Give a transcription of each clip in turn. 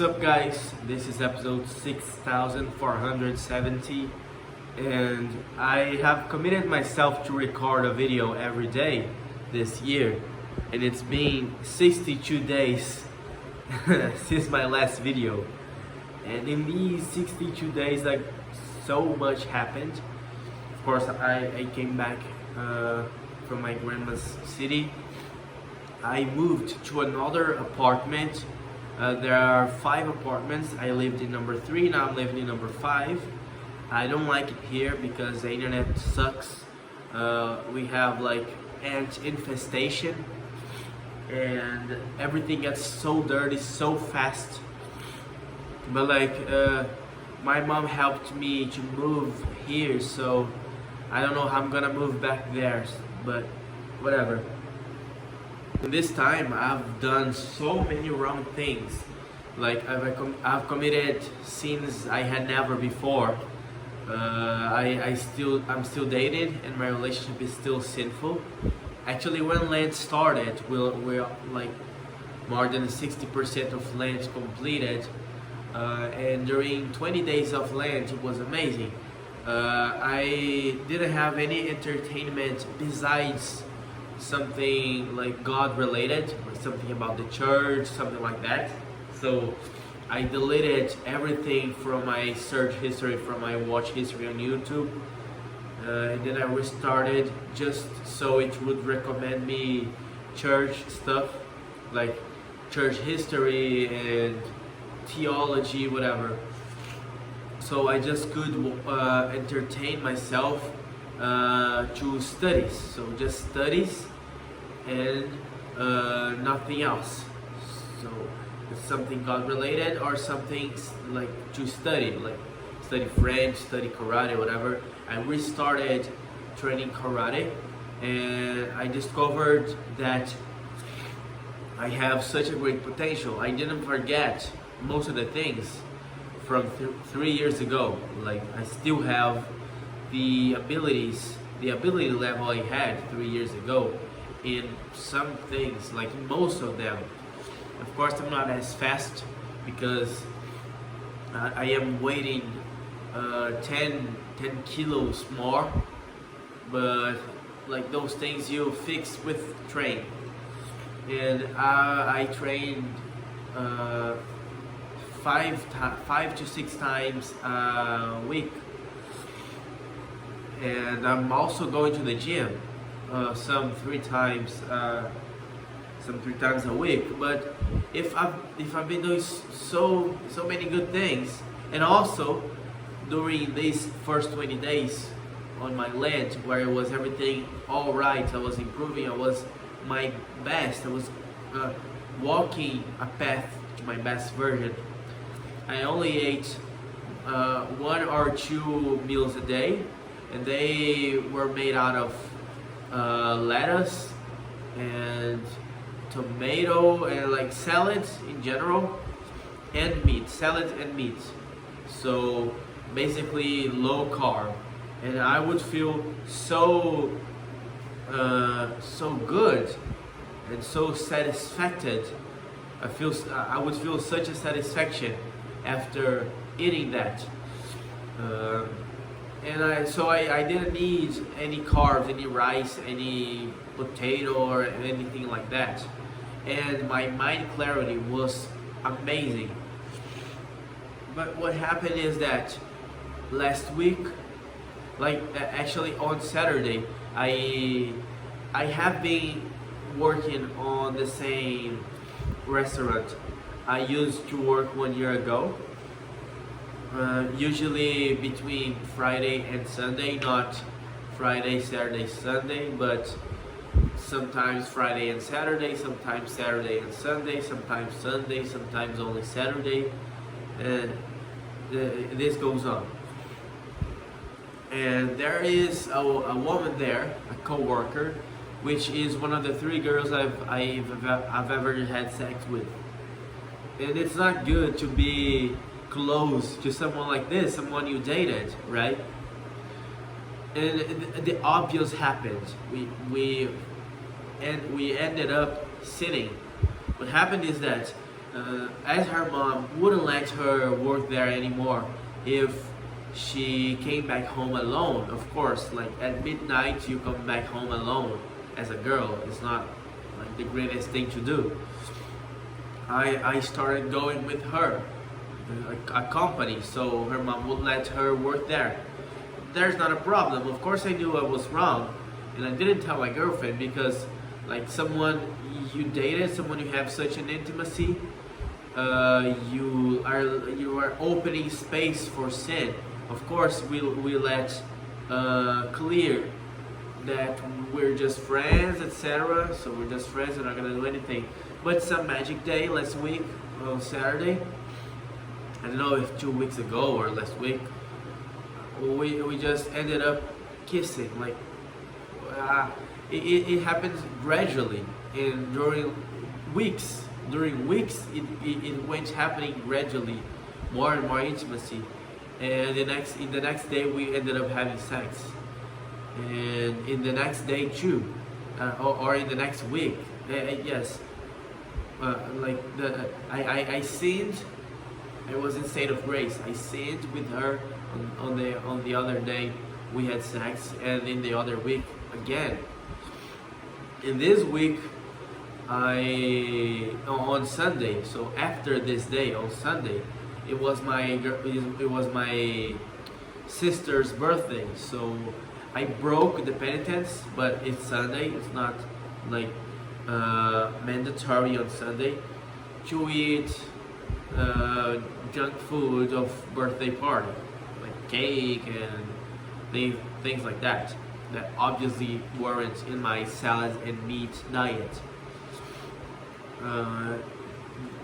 What's up, guys? This is episode 6470, and I have committed myself to record a video every day this year, and it's been 62 days since my last video. And in these 62 days, like, so much happened. Of course, I came back from my grandma's city. I moved to another apartment. There are 5 apartments. I lived in number 3, now I'm living in number 5. I don't like it here because the internet sucks. We have like ant infestation and everything gets so dirty so fast. But like my mom helped me to move here, so I don't know how I'm gonna move back there, but whatever. This time I've done so many wrong things. Like I've committed sins I had never before. I'm still dated and my relationship is still sinful. Actually, when Lent started, we're like more than 60% of Lent completed, and during 20 days of Lent it was amazing. I didn't have any entertainment besides something like God related, or something about the church, something like that. So I deleted everything from my search history, from my watch history on YouTube, and then I restarted just so it would recommend me church stuff, like church history and theology, whatever. So I just could entertain myself to studies, so just studies and nothing else. So it's something God related or something like to study, like study French, study karate, whatever. I restarted training karate, and I discovered that I have such a great potential. I didn't forget most of the things from 3 years ago. Like I still have the ability level I had 3 years ago in some things, like in most of them. Of course, I'm not as fast because I am weighing 10 kilos more, but like those things you fix with train. And I trained 5 to 6 times a week. And I'm also going to the gym some 3 times a week. But if I've been doing so many good things, and also during these first 20 days on my Lent, where it was everything all right, I was improving, I was my best, I was walking a path to my best version. I only ate 1 or 2 meals a day, and they were made out of lettuce and tomato and like salads in general, and meat, salad and meat. So basically low carb, and I would feel so good and so satisfied. I would feel such a satisfaction after eating that. And I didn't need any carbs, any rice, any potato or anything like that. And my mind clarity was amazing. But what happened is that last week, like actually on Saturday, I have been working on the same restaurant I used to work 1 year ago. Usually between Friday and Sunday, not Friday, Saturday, Sunday, but sometimes Friday and Saturday, sometimes Saturday and Sunday, sometimes Sunday, sometimes only Saturday, and this goes on. And there is a woman there, a co-worker, which is one of the 3 girls I've ever had sex with. And it's not good to be close to someone like this, someone you dated, right? And the obvious happened. We ended up sitting. What happened is that as her mom wouldn't let her work there anymore if she came back home alone. Of course, like at midnight you come back home alone as a girl, it's not like the greatest thing to do. I started going with her, a company, so her mom would let her work there. There's not a problem. Of course I knew I was wrong, and I didn't tell my girlfriend because like someone you dated, someone you have such an intimacy, you are opening space for sin. Of course we let clear that we're just friends, etc. So we're just friends, we're not gonna do anything. But some magic day last week on Saturday, I don't know if 2 weeks ago or last week, we just ended up kissing. Like it happens gradually, and during weeks it went happening gradually, more and more intimacy, and in the next day we ended up having sex, and in the next day too, or in the next week, yes, I sinned. I was in state of grace. I sinned with her on the other day we had sex, and in the other week again. In this week, on Sunday. So after this day on Sunday, it was my sister's birthday. So I broke the penitence, but it's Sunday. It's not like mandatory on Sunday to eat junk food of birthday party, like cake and things like that obviously weren't in my salads and meat diet.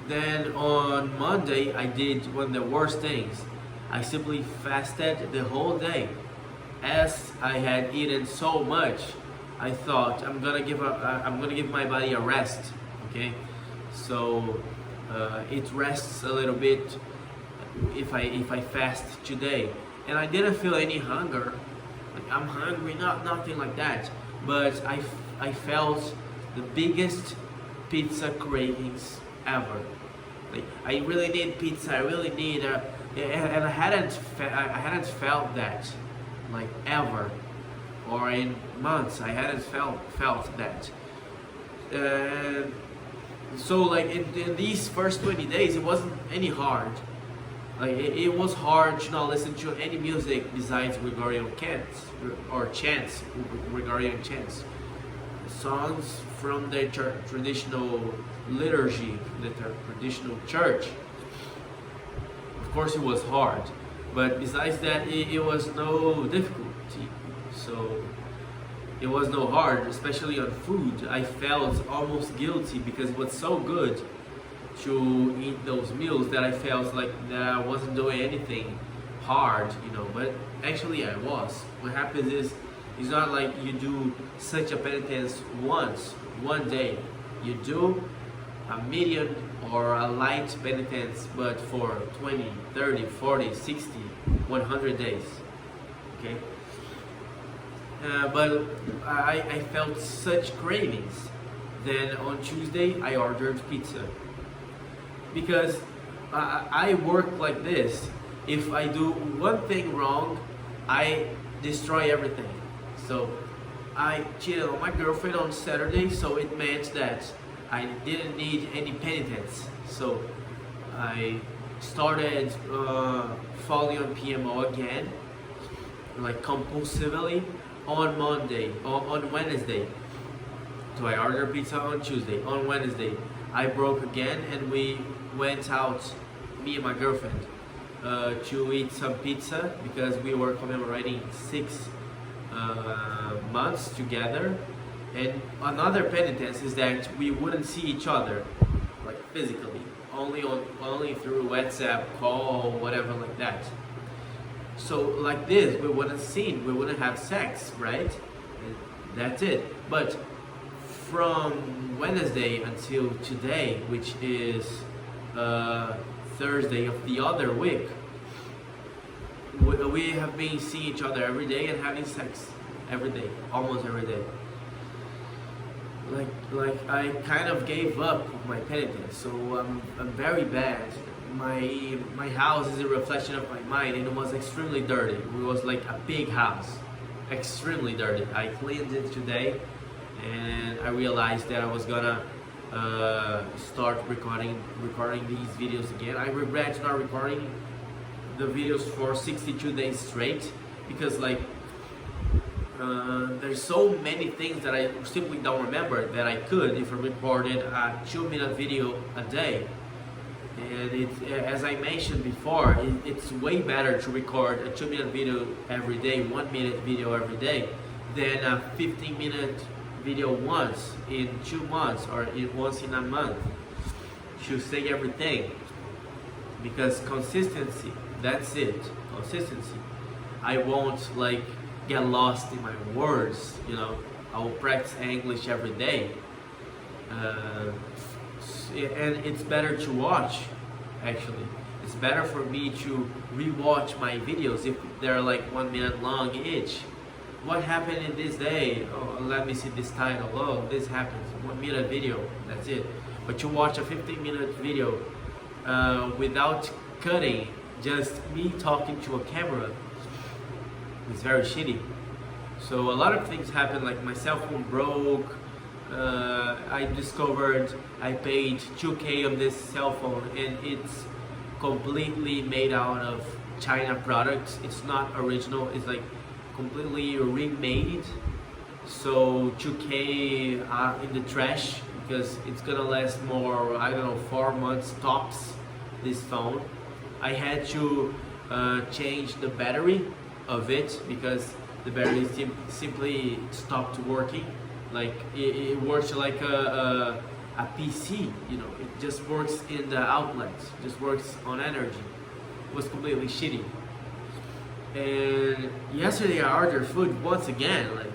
Then on Monday I did one of the worst things. I simply fasted the whole day. As I had eaten so much, I thought I'm gonna give my body a rest. Okay, so it rests a little bit if I fast today, and I didn't feel any hunger. Like I'm hungry, nothing like that. But I felt the biggest pizza cravings ever. Like I really need pizza. I really need and I hadn't felt that like ever, or in months. I hadn't felt that. So like in these first 20 days, it wasn't any hard. Like it was hard to not listen to any music besides Gregorian chants, Gregorian chants, songs from the traditional liturgy, the traditional church. Of course, it was hard, but besides that, it was no difficulty. So it was no hard, especially on food. I felt almost guilty because it was so good to eat those meals that I felt like that I wasn't doing anything hard, but actually I was. What happens is, it's not like you do such a penitence one day. You do a medium or a light penitence, but for 20, 30, 40, 60, 100 days, okay? But I felt such cravings. Then on Tuesday I ordered pizza. Because I work like this. If I do one thing wrong, I destroy everything. So I cheated on my girlfriend on Saturday, so it meant that I didn't need any penitence. So I started falling on PMO again, like compulsively, on Wednesday. So I ordered pizza on Tuesday. On Wednesday, I broke again, and we went out, me and my girlfriend, to eat some pizza because we were commemorating 6 months together. And another penitence is that we wouldn't see each other, like physically, only through WhatsApp call, whatever like that. So like this, we wouldn't have sex, right? And that's it. But from Wednesday until today, which is Thursday of the other week, we have been seeing each other every day and having sex every day, almost every day. like I kind of gave up my penitence. So I'm very bad. My house is a reflection of my mind, and it was extremely dirty. It was like a big house, extremely dirty. I cleaned it today, and I realized that I was gonna start recording these videos again. I regret not recording the videos for 62 days straight, because like there's so many things that I simply don't remember that I could if I recorded a 2-minute video a day. And as I mentioned before, it's way better to record a 2-minute video every day, 1-minute video every day, than a 15-minute video once in 2 months or once in a month. To say everything, because consistency, that's it, consistency. I won't like get lost in my words, you know. I will practice English every day. And it's better to watch, actually. It's better for me to rewatch my videos if they're like 1 minute long each. What happened in this day? Oh, let me see this title. Oh, this happens. 1 minute video, that's it. But to watch a 15-minute video without cutting, just me talking to a camera, it's very shitty. So a lot of things happen, like my cell phone broke. I discovered I paid 2K of this cell phone, and it's completely made out of China products. It's not original, it's like completely remade. So 2K in the trash, because it's gonna last more, I don't know, 4 months tops, this phone. I had to change the battery of it because the battery simply stopped working. Like it works like a PC, you know. It just works in the outlets, just works on energy. It was completely shitty. And yesterday I ordered food once again, like,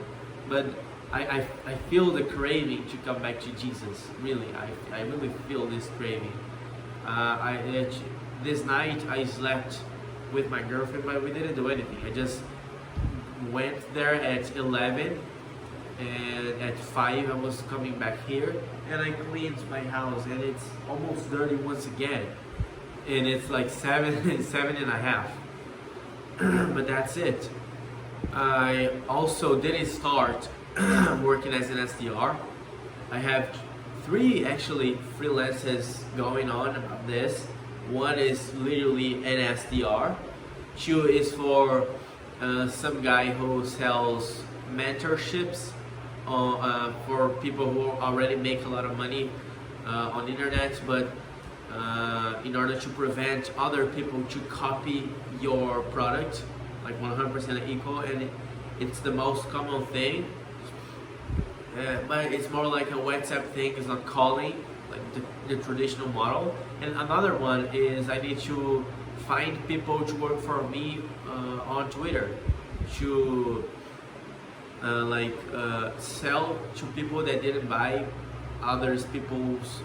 but I feel the craving to come back to Jesus. Really, I really feel this craving. This night I slept with my girlfriend, but we didn't do anything. I just went there at 11, and at 5 I was coming back here, and I cleaned my house, and it's almost dirty once again, and it's like 7.5. But that's it. I also didn't start working as an SDR. I have 3 actually freelances going on about this. One is literally an SDR. 2 is for some guy who sells mentorships for people who already make a lot of money on the internet, but in order to prevent other people to copy your product, like 100% equal, and it's the most common thing. But it's more like a WhatsApp thing. It's not calling like the traditional model. And another one is I need to find people to work for me on Twitter to sell to people that didn't buy others people's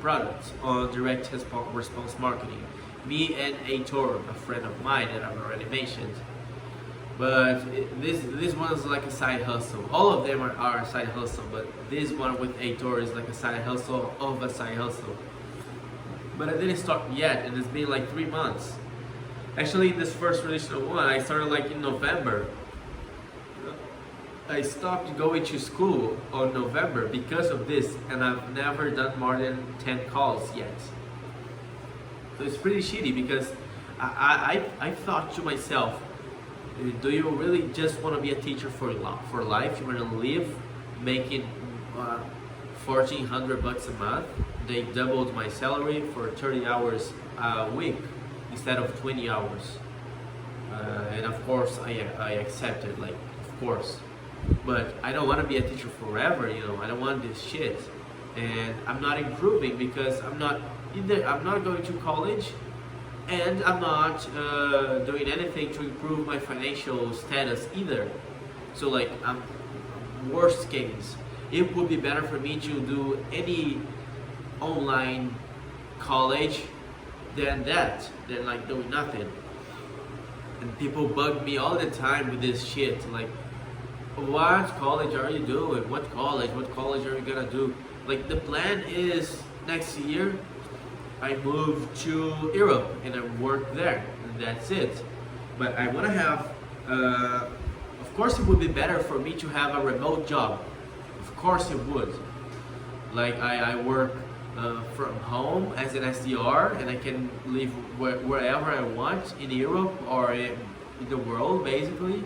products on direct response marketing. Me and Aitor, a friend of mine that I've already mentioned. But this one is like a side hustle. All of them are a side hustle, but this one with Aitor is like a side hustle of a side hustle. But I didn't start yet, and it's been like 3 months. Actually, this first traditional one, I started like in November. I stopped going to school on November because of this, and I've never done more than 10 calls yet. So it's pretty shitty, because I thought to myself, do you really just want to be a teacher for life? You want to live making $1,400 a month? They doubled my salary for 30 hours a week instead of 20 hours. And of course I accepted, like, of course. But I don't want to be a teacher forever, you know. I don't want this shit. And I'm not improving because I'm not going to college, and I'm not doing anything to improve my financial status either. So like, worst case, it would be better for me to do any online college than like doing nothing. And people bug me all the time with this shit, like, what college are you doing? What college? What college are you gonna do? Like the plan is next year I move to Europe and I work there, and that's it. But I want to have, of course, it would be better for me to have a remote job. Of course, it would. Like I work from home as an SDR, and I can live wherever I want in Europe or in the world, basically,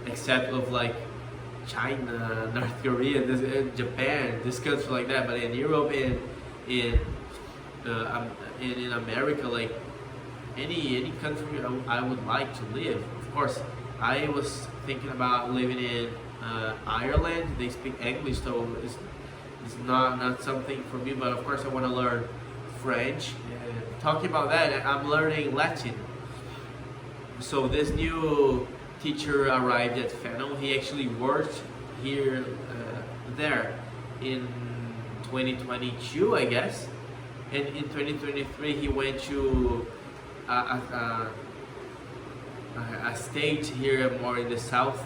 except of like China, North Korea, Japan, this country like that. But in Europe, in in America, like any country I would like to live. Of course, I was thinking about living in Ireland. They speak English, so it's not something for me. But of course, I want to learn French. Talking about that, I'm learning Latin. So this new teacher arrived at Fennel. He actually worked here, there in 2022, I guess. And in 2023, he went to a state here more in the south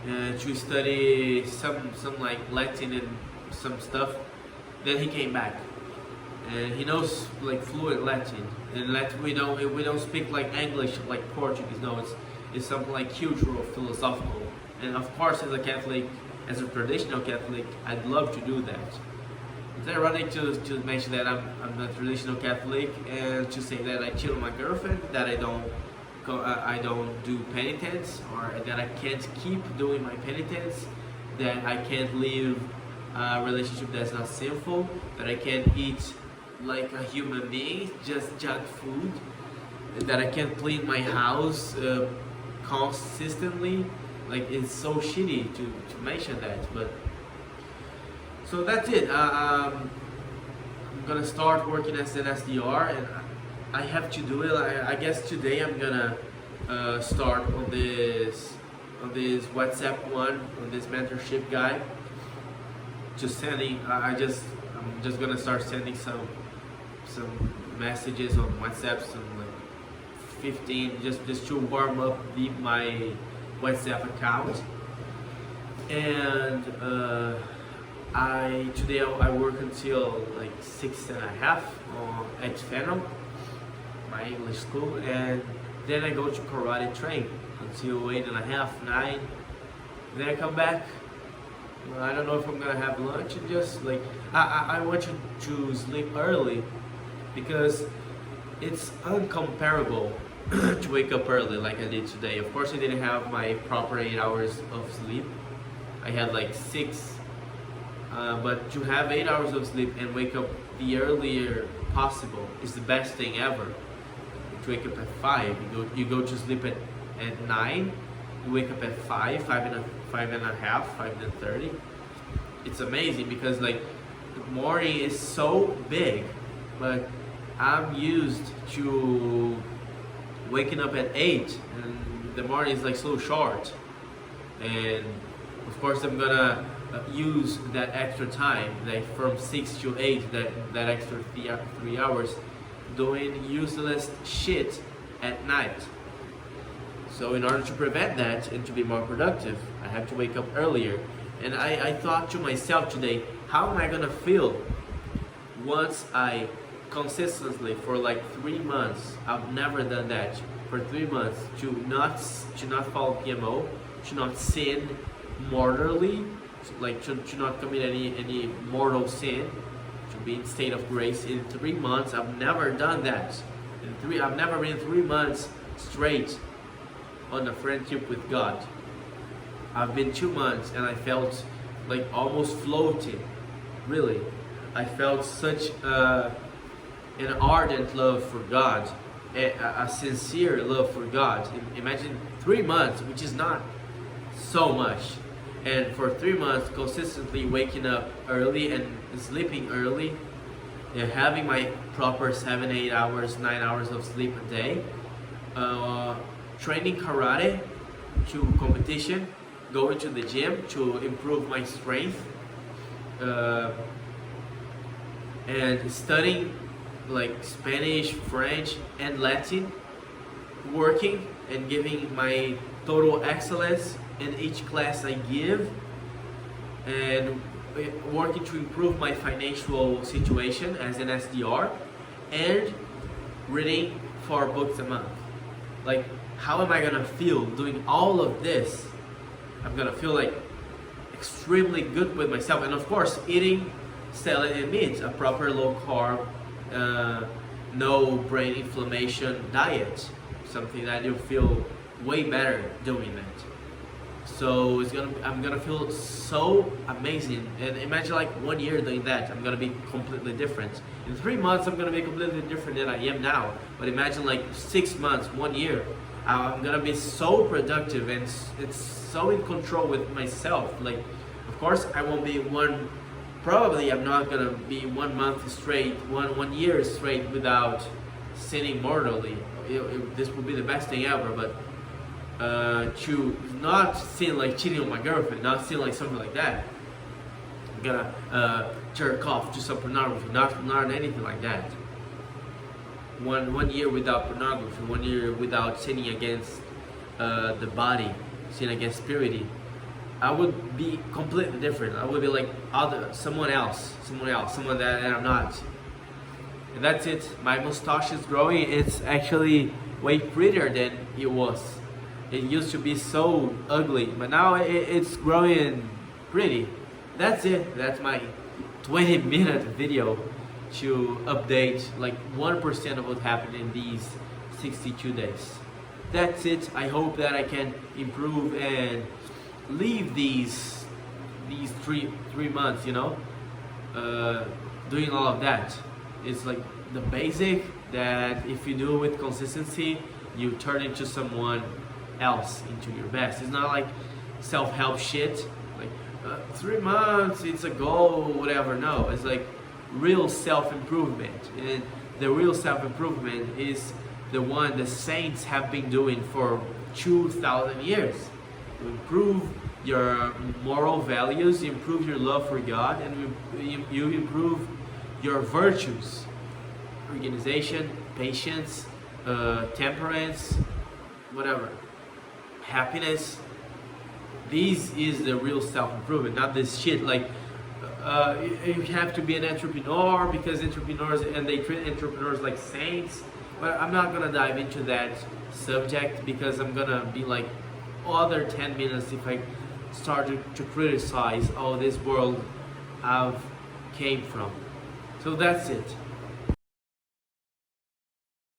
to study some like Latin and some stuff. Then he came back, and he knows like fluent Latin. And Latin we don't speak like English like Portuguese. No, it's something like cultural, philosophical. And of course, as a Catholic, as a traditional Catholic, I'd love to do that. It's ironic to mention that I'm a traditional Catholic and to say that I cheat on my girlfriend, that I don't do penitence, or that I can't keep doing my penitence, that I can't live a relationship that's not sinful, that I can't eat like a human being, just junk food, that I can't clean my house consistently. Like, it's so shitty to mention that, but so that's it. I'm gonna start working as an SDR, and I have to do it. I guess today I'm gonna start on this WhatsApp one, on this mentorship guide. Just sending. I'm just gonna start sending some messages on WhatsApp, some like 15, just to warm up my WhatsApp account. And today I work until like 6:30 at Fennel, my English school, and then I go to karate train until 8:30, 9. Then I come back. I don't know if I'm gonna have lunch, and just like I want you to sleep early, because it's uncomparable to wake up early like I did today. Of course, I didn't have my proper 8 hours of sleep. I had like 6. But to have 8 hours of sleep and wake up the earlier possible is the best thing ever. To wake up at 5, you go to sleep at 9, you wake up at 5, 5:30, 5:30. It's amazing, because like the morning is so big, but I'm used to waking up at 8, and the morning is like so short. And of course, I'm gonna use that extra time, like from 6 to 8, that extra 3 hours, doing useless shit at night. So in order to prevent that and to be more productive, I have to wake up earlier. And I thought to myself today, how am I gonna feel once I consistently, for like 3 months, I've never done that, for 3 months, to not follow PMO, to not sin mortally, like to not commit any mortal sin, to be in state of grace. In 3 months, I've never done that. I've never been 3 months straight on a friendship with God. I've been 2 months, and I felt like almost floating. Really, I felt such an ardent love for God, a sincere love for God. Imagine 3 months, which is not so much. And for 3 months, consistently waking up early and sleeping early, and having my proper 7, 8 hours, 9 hours of sleep a day, training karate to competition, going to the gym to improve my strength, and studying like Spanish, French, and Latin, working and giving my total excellence in each class I give, and working to improve my financial situation as an SDR, and reading 4 books a month. Like, how am I gonna feel doing all of this? I'm gonna feel like extremely good with myself, and of course eating salad and meat, a proper low carb, no brain inflammation diet, something that you feel way better doing that. So I'm gonna feel so amazing, and imagine like 1 year doing that. I'm gonna be completely different. In 3 months I'm gonna be completely different than I am now, but imagine like 6 months, 1 year, I'm gonna be so productive, and it's so in control with myself. Like, of course I won't be probably I'm not gonna be 1 month straight, one year straight without sinning mortally. This would be the best thing ever, but to not sin like cheating on my girlfriend, not sin like something like that. I'm gonna jerk off to some pornography, not anything like that. One year without pornography, 1 year without sinning against the body, sin against purity. I would be completely different. I would be like someone else, someone that I'm not. And that's it. My mustache is growing. It's actually way prettier than it was. It used to be so ugly, but now it's growing pretty. That's it. That's my 20-minute video to update like 1% of what happened in these 62 days. That's it. I hope that I can improve and leave these three months, doing all of that. It's like the basic that if you do it with consistency, you turn into someone else, into your best. It's not like self-help shit, like 3 months, it's a goal, whatever. No, it's like real self-improvement. And the real self-improvement is the one the saints have been doing for 2,000 years. You improve your moral values, you improve your love for God, and you improve your virtues: organization, patience, temperance, whatever, happiness. This is the real self-improvement, not this shit like you have to be an entrepreneur because entrepreneurs, and they treat entrepreneurs like saints. But I'm not gonna dive into that subject because I'm gonna be like other 10 minutes if I start to criticize all this world I've came from. So that's it.